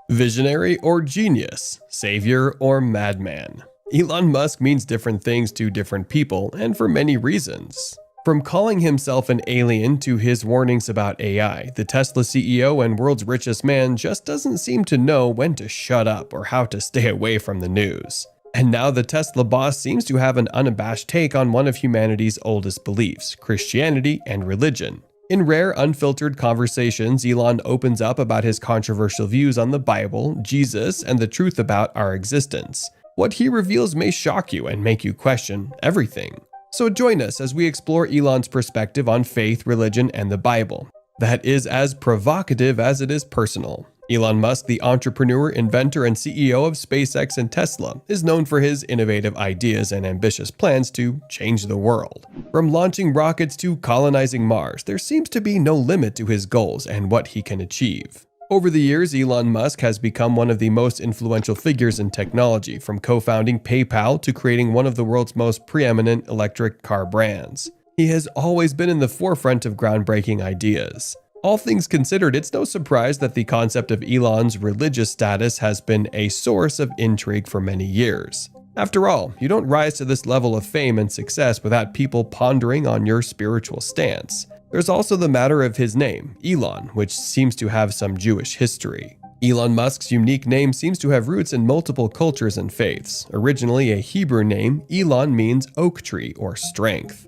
Visionary or genius, savior or madman. Elon Musk means different things to different people, and for many reasons. From calling himself an alien to his warnings about AI, the Tesla CEO and world's richest man just doesn't seem to know when to shut up or how to stay away from the news. And now the Tesla boss seems to have an unabashed take on one of humanity's oldest beliefs, Christianity and religion. In rare, unfiltered conversations, Elon opens up about his controversial views on the Bible, Jesus, and the truth about our existence. What he reveals may shock you and make you question everything. So join us as we explore Elon's perspective on faith, religion, and the Bible. That is as provocative as it is personal. Elon Musk, the entrepreneur, inventor, and CEO of SpaceX and Tesla, is known for his innovative ideas and ambitious plans to change the world. From launching rockets to colonizing Mars, there seems to be no limit to his goals and what he can achieve. Over the years, Elon Musk has become one of the most influential figures in technology, from co-founding PayPal to creating one of the world's most preeminent electric car brands. He has always been in the forefront of groundbreaking ideas. All things considered, it's no surprise that the concept of Elon's religious status has been a source of intrigue for many years. After all, you don't rise to this level of fame and success without people pondering on your spiritual stance. There's also the matter of his name, Elon, which seems to have some Jewish history. Elon Musk's unique name seems to have roots in multiple cultures and faiths. Originally a Hebrew name, Elon means oak tree or strength,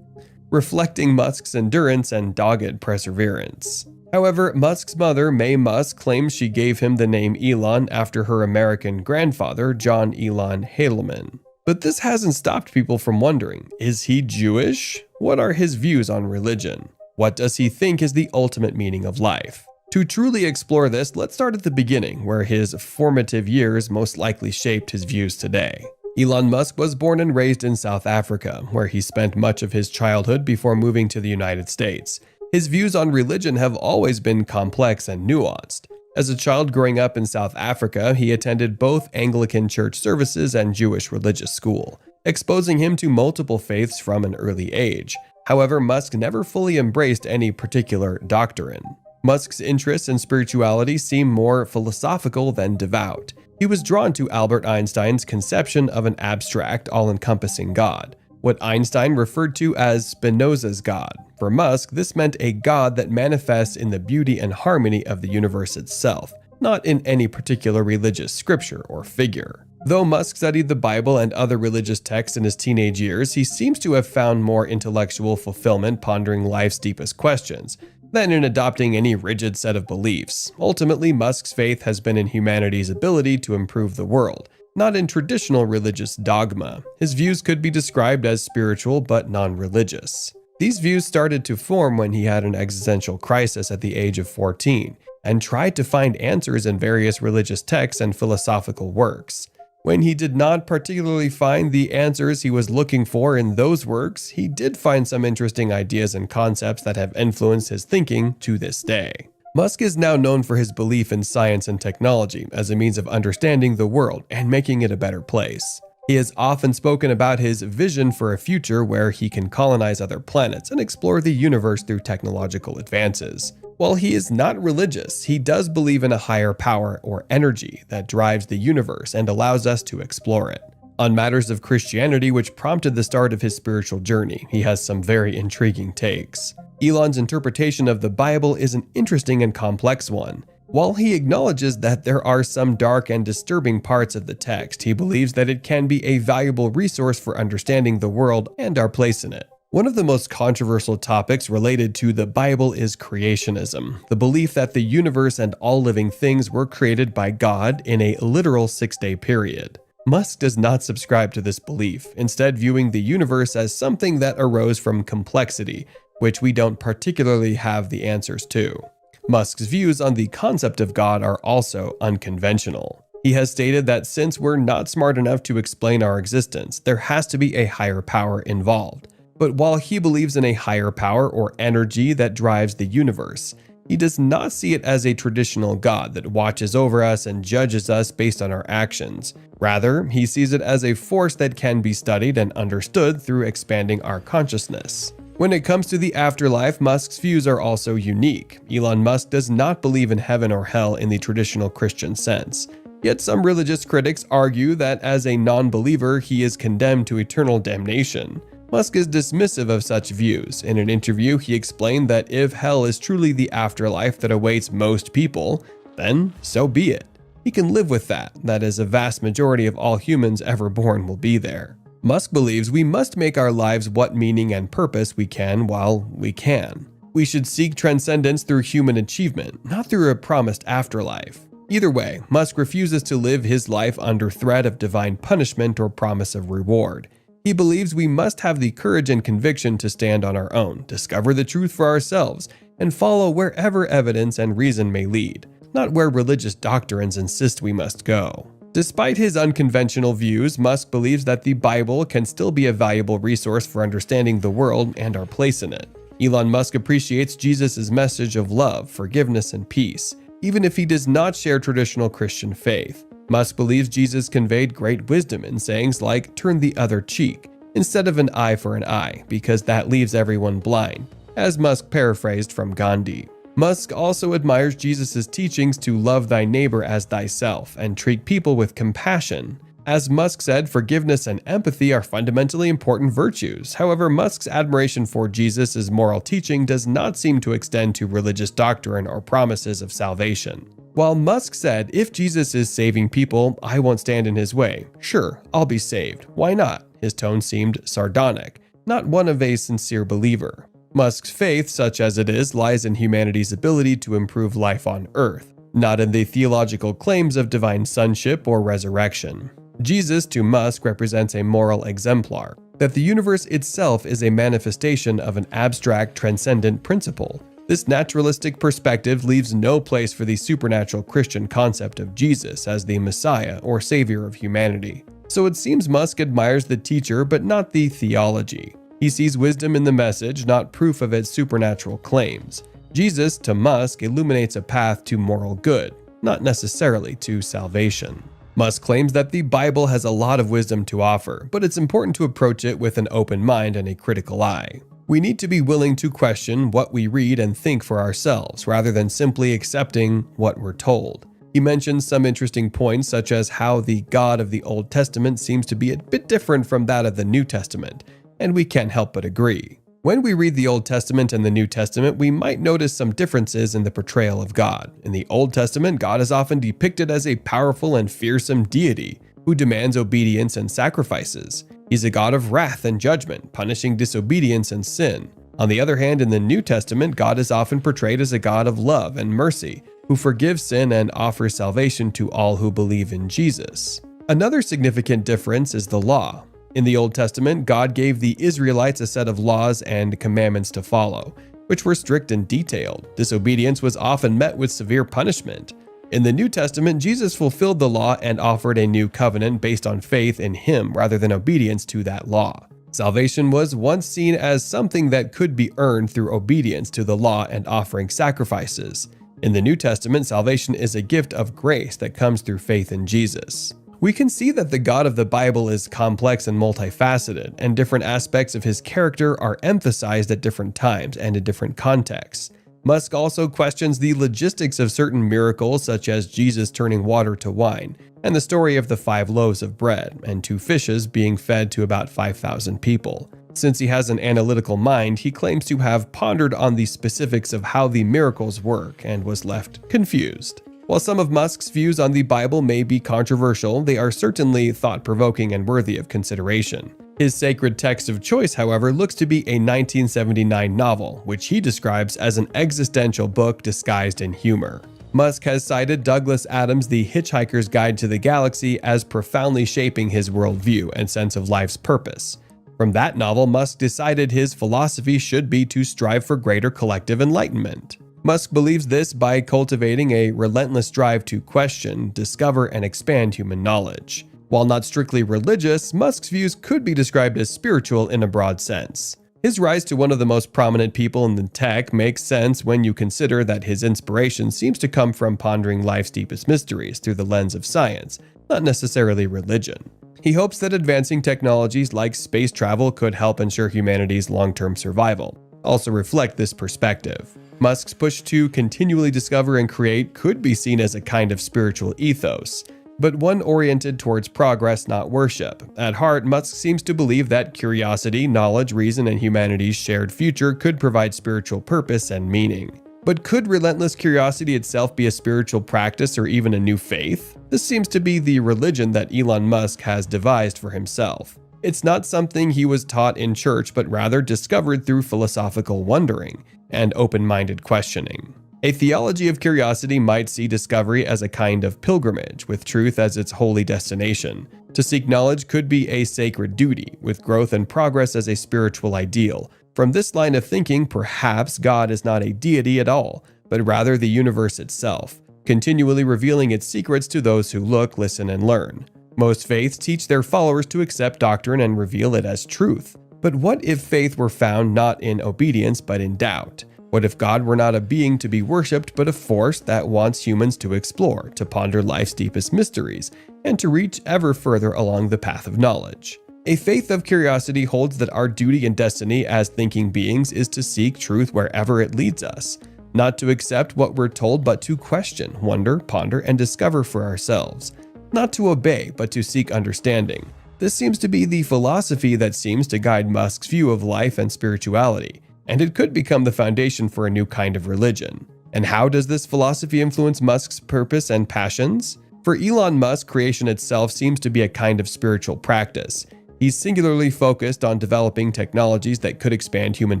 reflecting Musk's endurance and dogged perseverance. However, Musk's mother, May Musk, claims she gave him the name Elon after her American grandfather, John Elon Haleman. But this hasn't stopped people from wondering, is he Jewish? What are his views on religion? What does he think is the ultimate meaning of life? To truly explore this, let's start at the beginning, where his formative years most likely shaped his views today. Elon Musk was born and raised in South Africa, where he spent much of his childhood before moving to the United States. His views on religion have always been complex and nuanced. As a child growing up in South Africa, he attended both Anglican church services and Jewish religious school, exposing him to multiple faiths from an early age. However, Musk never fully embraced any particular doctrine. Musk's interests in spirituality seem more philosophical than devout. He was drawn to Albert Einstein's conception of an abstract, all-encompassing God, what Einstein referred to as Spinoza's God. For Musk, this meant a God that manifests in the beauty and harmony of the universe itself, not in any particular religious scripture or figure. Though Musk studied the Bible and other religious texts in his teenage years, he seems to have found more intellectual fulfillment pondering life's deepest questions than in adopting any rigid set of beliefs. Ultimately, Musk's faith has been in humanity's ability to improve the world, not in traditional religious dogma. His views could be described as spiritual but non-religious. These views started to form when he had an existential crisis at the age of 14 and tried to find answers in various religious texts and philosophical works. When he did not particularly find the answers he was looking for in those works, he did find some interesting ideas and concepts that have influenced his thinking to this day. Musk is now known for his belief in science and technology as a means of understanding the world and making it a better place. He has often spoken about his vision for a future where he can colonize other planets and explore the universe through technological advances. While he is not religious, he does believe in a higher power or energy that drives the universe and allows us to explore it. On matters of Christianity, which prompted the start of his spiritual journey, he has some very intriguing takes. Elon's interpretation of the Bible is an interesting and complex one. While he acknowledges that there are some dark and disturbing parts of the text, he believes that it can be a valuable resource for understanding the world and our place in it. One of the most controversial topics related to the Bible is creationism, the belief that the universe and all living things were created by God in a literal 6-day period. Musk does not subscribe to this belief, instead viewing the universe as something that arose from complexity, which we don't particularly have the answers to. Musk's views on the concept of God are also unconventional. He has stated that since we're not smart enough to explain our existence, there has to be a higher power involved. But while he believes in a higher power or energy that drives the universe, he does not see it as a traditional God that watches over us and judges us based on our actions. Rather, he sees it as a force that can be studied and understood through expanding our consciousness. When it comes to the afterlife, Musk's views are also unique. Elon Musk does not believe in heaven or hell in the traditional Christian sense. Yet some religious critics argue that as a non-believer, he is condemned to eternal damnation. Musk is dismissive of such views. In an interview, he explained that if hell is truly the afterlife that awaits most people, then so be it. He can live with that is a vast majority of all humans ever born will be there. Musk believes we must make our lives what meaning and purpose we can while we can. We should seek transcendence through human achievement, not through a promised afterlife. Either way, Musk refuses to live his life under threat of divine punishment or promise of reward. He believes we must have the courage and conviction to stand on our own, discover the truth for ourselves, and follow wherever evidence and reason may lead, not where religious doctrines insist we must go. Despite his unconventional views, Musk believes that the Bible can still be a valuable resource for understanding the world and our place in it. Elon Musk appreciates Jesus' message of love, forgiveness, and peace, even if he does not share traditional Christian faith. Musk believes Jesus conveyed great wisdom in sayings like "turn the other cheek" instead of "an eye for an eye," because that leaves everyone blind, as Musk paraphrased from Gandhi. Musk also admires Jesus' teachings to love thy neighbor as thyself and treat people with compassion. As Musk said, forgiveness and empathy are fundamentally important virtues. However, Musk's admiration for Jesus' moral teaching does not seem to extend to religious doctrine or promises of salvation. While Musk said, "If Jesus is saving people, I won't stand in his way. Sure, I'll be saved. Why not?" His tone seemed sardonic, not one of a sincere believer. Musk's faith, such as it is, lies in humanity's ability to improve life on Earth, not in the theological claims of divine sonship or resurrection. Jesus, to Musk, represents a moral exemplar, that the universe itself is a manifestation of an abstract, transcendent principle. This naturalistic perspective leaves no place for the supernatural Christian concept of Jesus as the Messiah or Savior of humanity. So it seems Musk admires the teacher but not the theology. He sees wisdom in the message, not proof of its supernatural claims. Jesus, to Musk, illuminates a path to moral good, not necessarily to salvation. Musk claims that the Bible has a lot of wisdom to offer, but it's important to approach it with an open mind and a critical eye. We need to be willing to question what we read and think for ourselves, rather than simply accepting what we're told. He mentions some interesting points, such as how the God of the Old Testament seems to be a bit different from that of the New Testament, and we can't help but agree. When we read the Old Testament and the New Testament, we might notice some differences in the portrayal of God. In the Old Testament, God is often depicted as a powerful and fearsome deity who demands obedience and sacrifices. He's a God of wrath and judgment, punishing disobedience and sin. On the other hand, in the New Testament, God is often portrayed as a God of love and mercy, who forgives sin and offers salvation to all who believe in Jesus. Another significant difference is the law. In the Old Testament, God gave the Israelites a set of laws and commandments to follow, which were strict and detailed. Disobedience was often met with severe punishment. In the New Testament, Jesus fulfilled the law and offered a new covenant based on faith in Him rather than obedience to that law. Salvation was once seen as something that could be earned through obedience to the law and offering sacrifices. In the New Testament, salvation is a gift of grace that comes through faith in Jesus. We can see that the God of the Bible is complex and multifaceted, and different aspects of his character are emphasized at different times and in different contexts. Musk also questions the logistics of certain miracles, such as Jesus turning water to wine, and the story of the 5 loaves of bread and 2 fishes being fed to about 5,000 people. Since he has an analytical mind, he claims to have pondered on the specifics of how the miracles work and was left confused. While some of Musk's views on the Bible may be controversial, they are certainly thought-provoking and worthy of consideration. His sacred text of choice, however, looks to be a 1979 novel, which he describes as an existential book disguised in humor. Musk has cited Douglas Adams' The Hitchhiker's Guide to the Galaxy as profoundly shaping his worldview and sense of life's purpose. From that novel, Musk decided his philosophy should be to strive for greater collective enlightenment. Musk believes this by cultivating a relentless drive to question, discover, and expand human knowledge. While not strictly religious, Musk's views could be described as spiritual in a broad sense. His rise to one of the most prominent people in the tech makes sense when you consider that his inspiration seems to come from pondering life's deepest mysteries through the lens of science, not necessarily religion. He hopes that advancing technologies like space travel could help ensure humanity's long-term survival. Also reflect this perspective. Musk's push to continually discover and create could be seen as a kind of spiritual ethos, but one oriented towards progress, not worship. At heart, Musk seems to believe that curiosity, knowledge, reason, and humanity's shared future could provide spiritual purpose and meaning. But could relentless curiosity itself be a spiritual practice or even a new faith? This seems to be the religion that Elon Musk has devised for himself. It's not something he was taught in church, but rather discovered through philosophical wondering and open-minded questioning. A theology of curiosity might see discovery as a kind of pilgrimage, with truth as its holy destination. To seek knowledge could be a sacred duty, with growth and progress as a spiritual ideal. From this line of thinking, perhaps God is not a deity at all, but rather the universe itself, continually revealing its secrets to those who look, listen, and learn. Most faiths teach their followers to accept doctrine and reveal it as truth. But what if faith were found not in obedience but in doubt? What if God were not a being to be worshipped but a force that wants humans to explore, to ponder life's deepest mysteries, and to reach ever further along the path of knowledge? A faith of curiosity holds that our duty and destiny as thinking beings is to seek truth wherever it leads us, not to accept what we're told but to question, wonder, ponder, and discover for ourselves. Not to obey, but to seek understanding. This seems to be the philosophy that seems to guide Musk's view of life and spirituality, and it could become the foundation for a new kind of religion. And how does this philosophy influence Musk's purpose and passions? For Elon Musk, creation itself seems to be a kind of spiritual practice. He's singularly focused on developing technologies that could expand human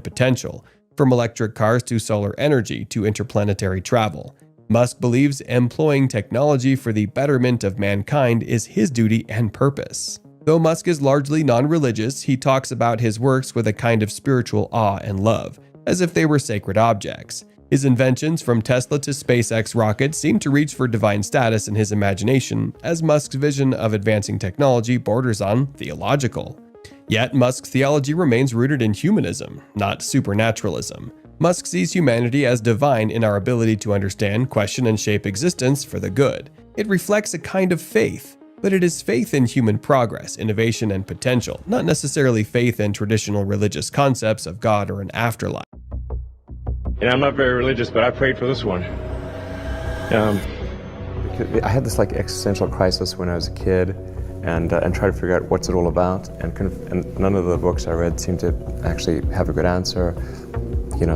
potential, from electric cars to solar energy to interplanetary travel. Musk believes employing technology for the betterment of mankind is his duty and purpose. Though Musk is largely non-religious, he talks about his works with a kind of spiritual awe and love, as if they were sacred objects. His inventions, from Tesla to SpaceX rockets, seem to reach for divine status in his imagination, as Musk's vision of advancing technology borders on theological. Yet Musk's theology remains rooted in humanism, not supernaturalism. Musk sees humanity as divine in our ability to understand, question, and shape existence for the good. It reflects a kind of faith, but it is faith in human progress, innovation, and potential, not necessarily faith in traditional religious concepts of God or an afterlife. And I'm not very religious, but I prayed for this one. I had this existential crisis when I was a kid, and tried to figure out what's it all about. And none of the books I read seemed to actually have a good answer.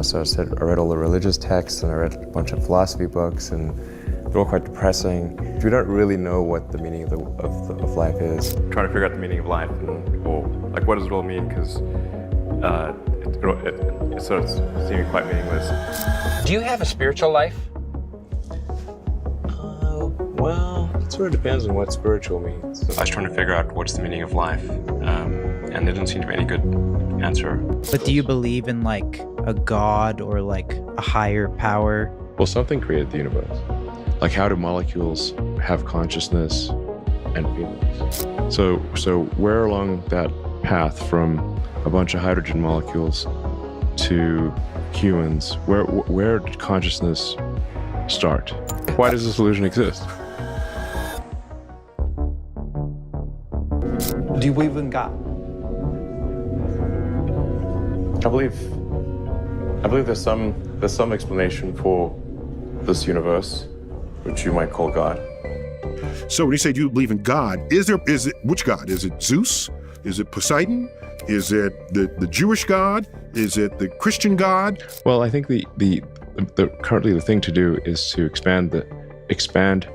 So I read all the religious texts, and I read a bunch of philosophy books, and they're all quite depressing. We don't really know what the meaning of life is. Trying to figure out the meaning of life, or what does it all mean? Because it's sort of seeming quite meaningless. Do you have a spiritual life? Well, it sort of depends on what spiritual means. I was trying to figure out what's the meaning of life, and there didn't seem to be any good answer. But do you believe in a god or a higher power? Well, something created the universe. How do molecules have consciousness and feelings? So where along that path from a bunch of hydrogen molecules to humans, where did consciousness start? Why does this illusion exist? Do you believe in God? I believe there's some explanation for this universe, which you might call God. So when you say, do you believe in God, is it which God? Is it Zeus? Is it Poseidon? Is it the Jewish God? Is it the Christian God? Well, I think currently the thing to do is to expand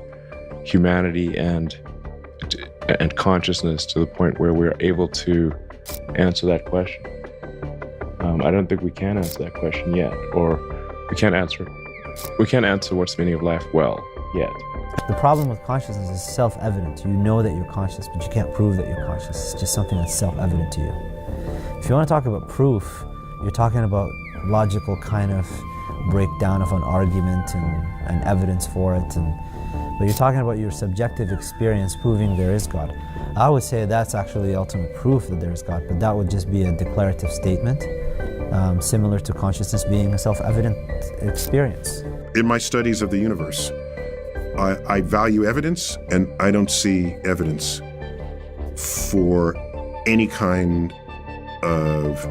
humanity and consciousness to the point where we're able to answer that question. I don't think we can answer that question yet, or we can't answer what's the meaning of life well yet. The problem with consciousness is self-evident. You know that you're conscious, but you can't prove that you're conscious. It's just something that's self-evident to you. If you want to talk about proof, you're talking about logical kind of breakdown of an argument and evidence for it, but you're talking about your subjective experience proving there is God. I would say that's actually the ultimate proof that there is God, but that would just be a declarative statement, similar to consciousness being a self-evident experience. In my studies of the universe, I value evidence, and I don't see evidence for any kind of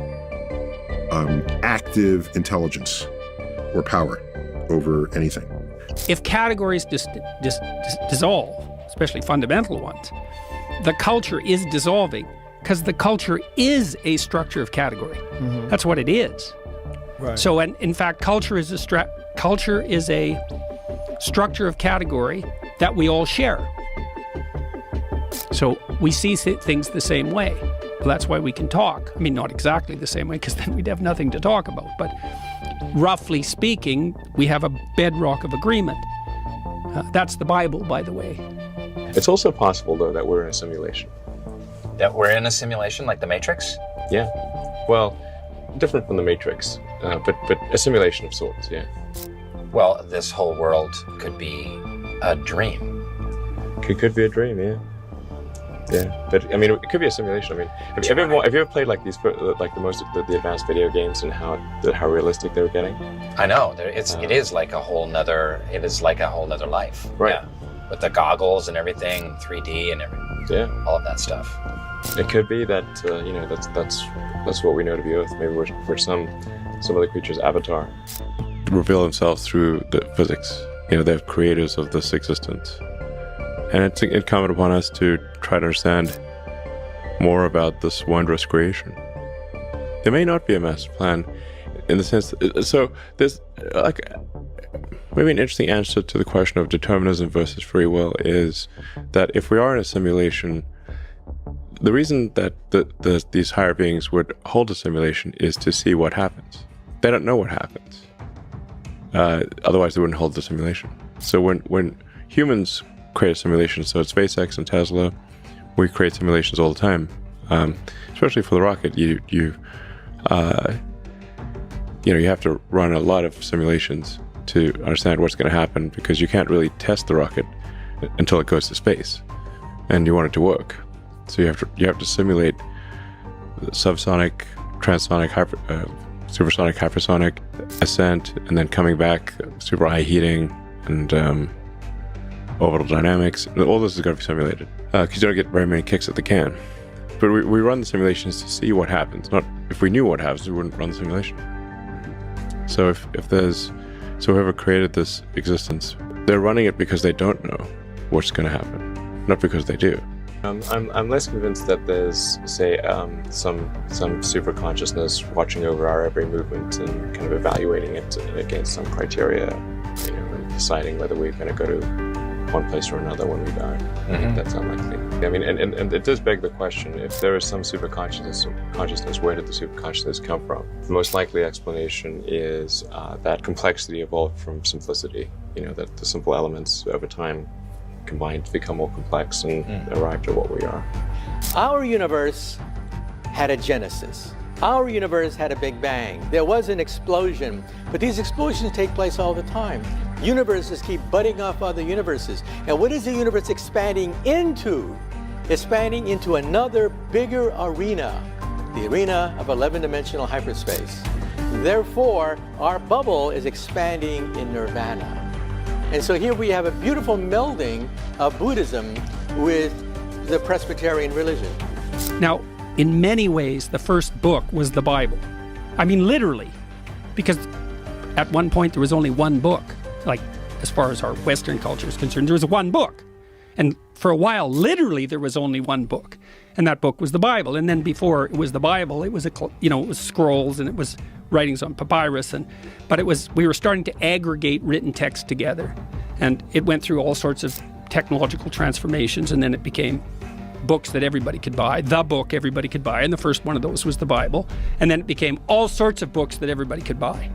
active intelligence or power over anything. If categories dissolve, especially fundamental ones, the culture is dissolving because the culture is a structure of category. That's what it is. Right. So, in fact, culture is a structure of category that we all share. So we see things the same way. Well, that's why we can talk. I mean, not exactly the same way, because then we'd have nothing to talk about. But roughly speaking, we have a bedrock of agreement. That's the Bible, by the way. It's also possible, though, that we're in a simulation. That we're in a simulation like the Matrix? Yeah. Well, different from the Matrix, but a simulation of sorts, yeah. Well, this whole world could be a dream. It could be a dream, yeah. Yeah, but I mean, it could be a simulation. I mean, have you ever played like the advanced video games and how realistic they were getting? I know. It is like a whole nother life. Right. Yeah. With the goggles and everything, 3D and everything. Yeah. All of that stuff. It could be that that's what we know to be Earth. Maybe we're some other creature's avatar. Reveal themselves through the physics. They're creators of this existence. And it's incumbent upon us to try to understand more about this wondrous creation. There may not be a master plan in the sense so there's maybe an interesting answer to the question of determinism versus free will is that if we are in a simulation, the reason that these higher beings would hold a simulation is to see what happens. They don't know what happens. Otherwise they wouldn't hold the simulation. So when humans create a simulation, so at SpaceX and Tesla, we create simulations all the time. Especially for the rocket, you have to run a lot of simulations to understand what's going to happen, because you can't really test the rocket until it goes to space, and you want it to work. So you have to simulate subsonic, transonic, supersonic, hypersonic ascent, and then coming back, super high heating, and orbital dynamics. All this is going to be simulated because you don't get very many kicks at the can. But we run the simulations to see what happens. Not if we knew what happens, we wouldn't run the simulation. So so whoever created this existence, they're running it because they don't know what's going to happen, not because they do. I'm less convinced that there's, say, some super consciousness watching over our every movement and kind of evaluating it against some criteria, and deciding whether we're going to go to one place or another when we die. I think that's unlikely. I mean, and it does beg the question, if there is some super consciousness, where did the super consciousness come from? The most likely explanation is that complexity evolved from simplicity. That the simple elements over time combined to become more complex and arrived at what we are. Our universe had a genesis. Our universe had a big bang. There was an explosion, but these explosions take place all the time. Universes keep butting off other universes. And what is the universe expanding into? Expanding into another bigger arena, the arena of 11-dimensional hyperspace. Therefore, our bubble is expanding in nirvana. And so here we have a beautiful melding of Buddhism with the Presbyterian religion. Now, in many ways, the first book was the Bible. I mean, literally, because at one point there was only one book. Like, as far as our Western culture is concerned, there was one book. And for a while, literally, there was only one book. And that book was the Bible. And then before it was the Bible, it was it was scrolls and it was writings on papyrus. But we were starting to aggregate written text together. And it went through all sorts of technological transformations, and then it became books that everybody could buy, the book everybody could buy, and the first one of those was the Bible. And then it became all sorts of books that everybody could buy.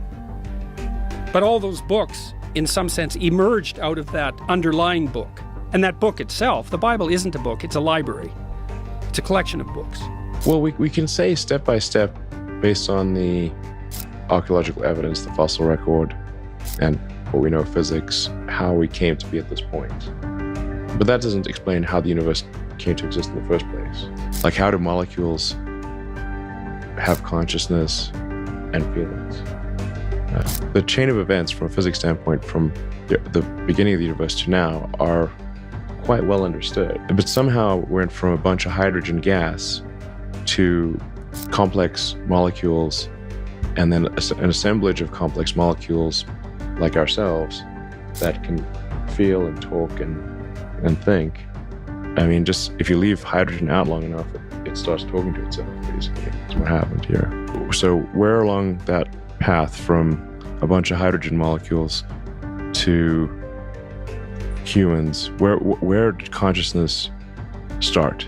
But all those books, in some sense, emerged out of that underlying book. And that book itself, the Bible isn't a book, it's a library. It's a collection of books. Well, we can say step by step, based on the archaeological evidence, the fossil record, and what we know of physics, how we came to be at this point. But that doesn't explain how the universe came to exist in the first place. Like, how do molecules have consciousness and feelings? The chain of events from a physics standpoint, from the beginning of the universe to now, are quite well understood. But somehow went from a bunch of hydrogen gas to complex molecules, and then an assemblage of complex molecules like ourselves that can feel and talk and think. I mean, just if you leave hydrogen out long enough, it starts talking to itself, basically. That's what happened here. So where along that path from a bunch of hydrogen molecules to humans, where did consciousness start?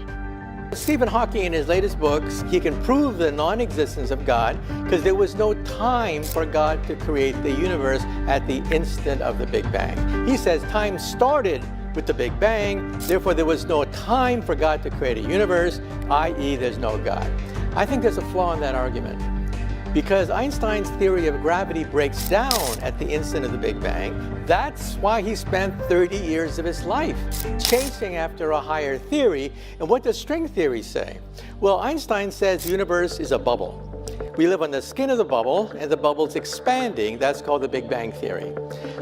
Stephen Hawking, in his latest books, he can prove the non-existence of God because there was no time for God to create the universe at the instant of the Big Bang. He says time started with the Big Bang, therefore there was no time for God to create a universe, i.e. there's no God. I think there's a flaw in that argument, because Einstein's theory of gravity breaks down at the instant of the Big Bang. That's why he spent 30 years of his life chasing after a higher theory. And what does string theory say? Well, Einstein says the universe is a bubble. We live on the skin of the bubble, and the bubble's expanding. That's called the Big Bang theory.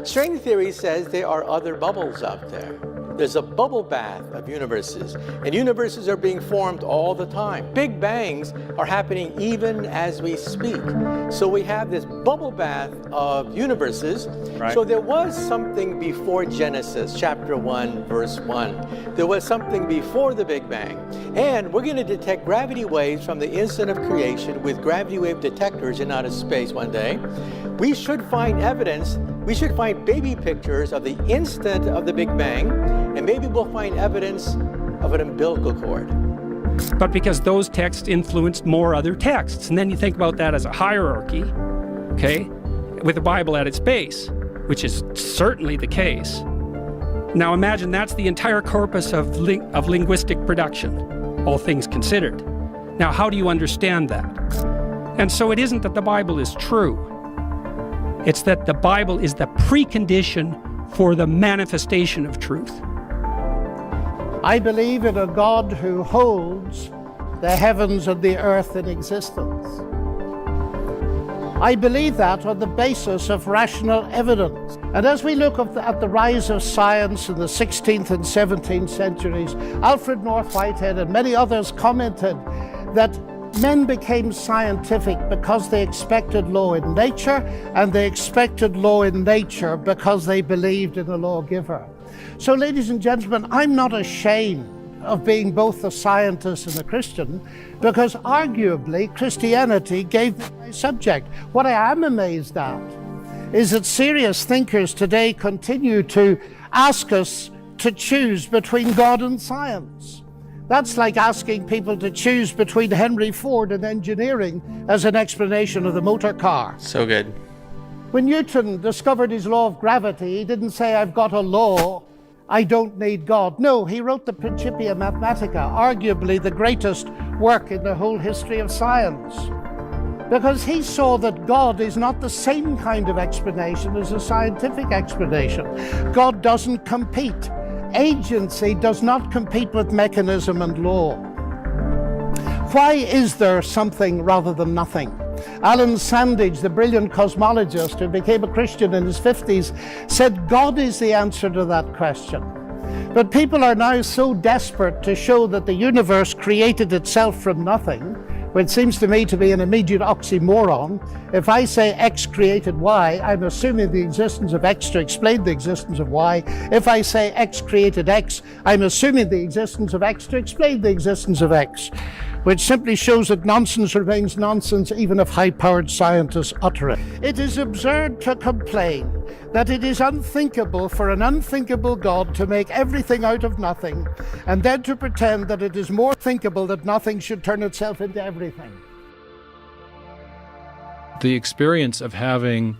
String theory says there are other bubbles out there. There's a bubble bath of universes, and universes are being formed all the time. Big bangs are happening even as we speak. So we have this bubble bath of universes. Right. So there was something before Genesis, chapter 1, verse 1. There was something before the Big Bang. And we're going to detect gravity waves from the instant of creation with gravity wave detectors in outer space one day. We should find evidence. We should find baby pictures of the instant of the Big Bang, and maybe we'll find evidence of an umbilical cord. But because those texts influenced more other texts, and then you think about that as a hierarchy, okay, with the Bible at its base, which is certainly the case. Now imagine that's the entire corpus of linguistic production, all things considered. Now, how do you understand that? And so it isn't that the Bible is true. It's that the Bible is the precondition for the manifestation of truth. I believe in a God who holds the heavens and the earth in existence. I believe that on the basis of rational evidence. And as we look at the rise of science in the 16th and 17th centuries, Alfred North Whitehead and many others commented that men became scientific because they expected law in nature, and they expected law in nature because they believed in a lawgiver. So, ladies and gentlemen, I'm not ashamed of being both a scientist and a Christian, because arguably Christianity gave me my subject. What I am amazed at is that serious thinkers today continue to ask us to choose between God and science. That's like asking people to choose between Henry Ford and engineering as an explanation of the motor car. So good. When Newton discovered his law of gravity, he didn't say, I've got a law, I don't need God. No, he wrote the Principia Mathematica, arguably the greatest work in the whole history of science. Because he saw that God is not the same kind of explanation as a scientific explanation. God doesn't compete. Agency does not compete with mechanism and law. Why is there something rather than nothing? Alan Sandage, the brilliant cosmologist who became a Christian in his 50s, said God is the answer to that question. But people are now so desperate to show that the universe created itself from nothing, which seems to me to be an immediate oxymoron. If I say X created Y, I'm assuming the existence of X to explain the existence of Y. If I say X created X, I'm assuming the existence of X to explain the existence of X, which simply shows that nonsense remains nonsense even if high-powered scientists utter it. It is absurd to complain that it is unthinkable for an unthinkable God to make everything out of nothing, and then to pretend that it is more thinkable that nothing should turn itself into everything. The experience of having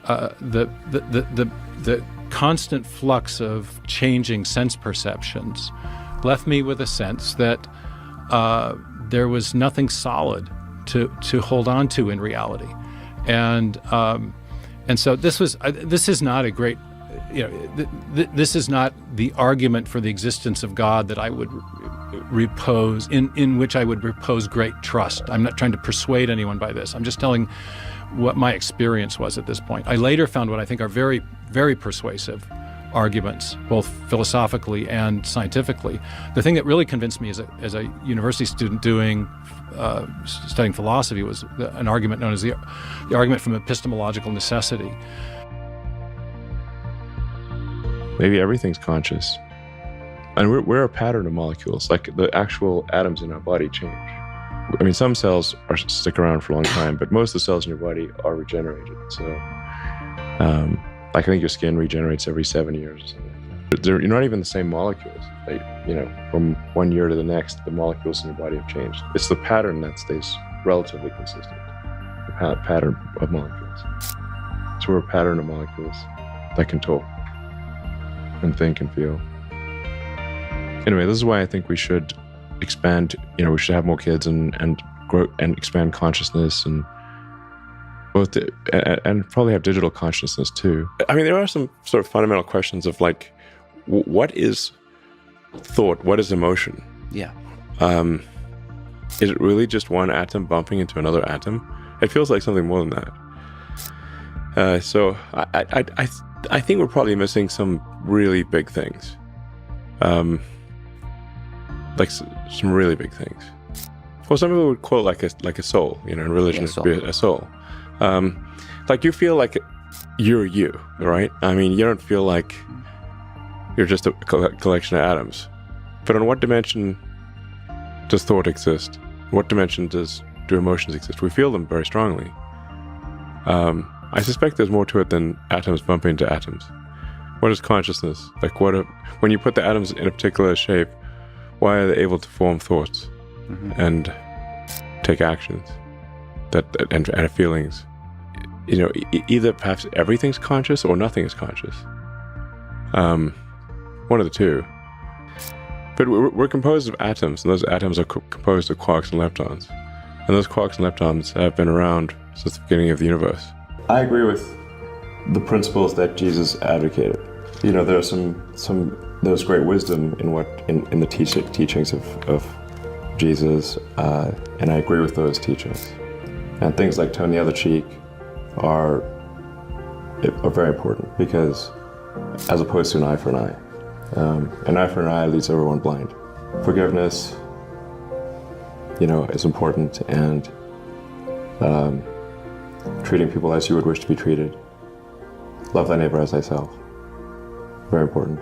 the constant flux of changing sense perceptions left me with a sense that there was nothing solid to hold on to in reality, and so this is not a great, this is not the argument for the existence of God that I would repose, in which I would repose great trust. I'm not trying to persuade anyone by this. I'm just telling what my experience was at this point. I later found what I think are very, very persuasive arguments, both philosophically and scientifically. The thing that really convinced me as a university student studying philosophy was an argument known as the argument from epistemological necessity. Maybe everything's conscious. And we're a pattern of molecules, like the actual atoms in our body change. I mean, some cells stick around for a long time, but most of the cells in your body are regenerated. So, like I think your skin regenerates every 7 years or something. But you're not even the same molecules. From 1 year to the next, the molecules in your body have changed. It's the pattern that stays relatively consistent, the pattern of molecules. So we're a pattern of molecules that can talk and think and feel. Anyway, this is why I think we should expand, we should have more kids and grow and expand consciousness and and probably have digital consciousness too. I mean, there are some sort of fundamental questions of like, what is thought? What is emotion? Yeah. Is it really just one atom bumping into another atom? It feels like something more than that. So I think we're probably missing some really big things. Like some really big things. Well, some people would call it like a soul, in religion, it would be a soul. Like you feel like you're you, right? I mean, you don't feel like you're just a collection of atoms. But on what dimension does thought exist? What dimension do emotions exist? We feel them very strongly. I suspect there's more to it than atoms bumping into atoms. What is consciousness? Like when you put the atoms in a particular shape, why are they able to form thoughts and take actions and feelings? Either perhaps everything's conscious or nothing is conscious. One of the two. But we're composed of atoms, and those atoms are composed of quarks and leptons. And those quarks and leptons have been around since the beginning of the universe. I agree with the principles that Jesus advocated. There's great wisdom in the teachings of Jesus, and I agree with those teachings. And things like turn the other cheek are very important, because as opposed to an eye for an eye for an eye leaves everyone blind. Forgiveness, is important, and treating people as you would wish to be treated. Love thy neighbor as thyself. Very important.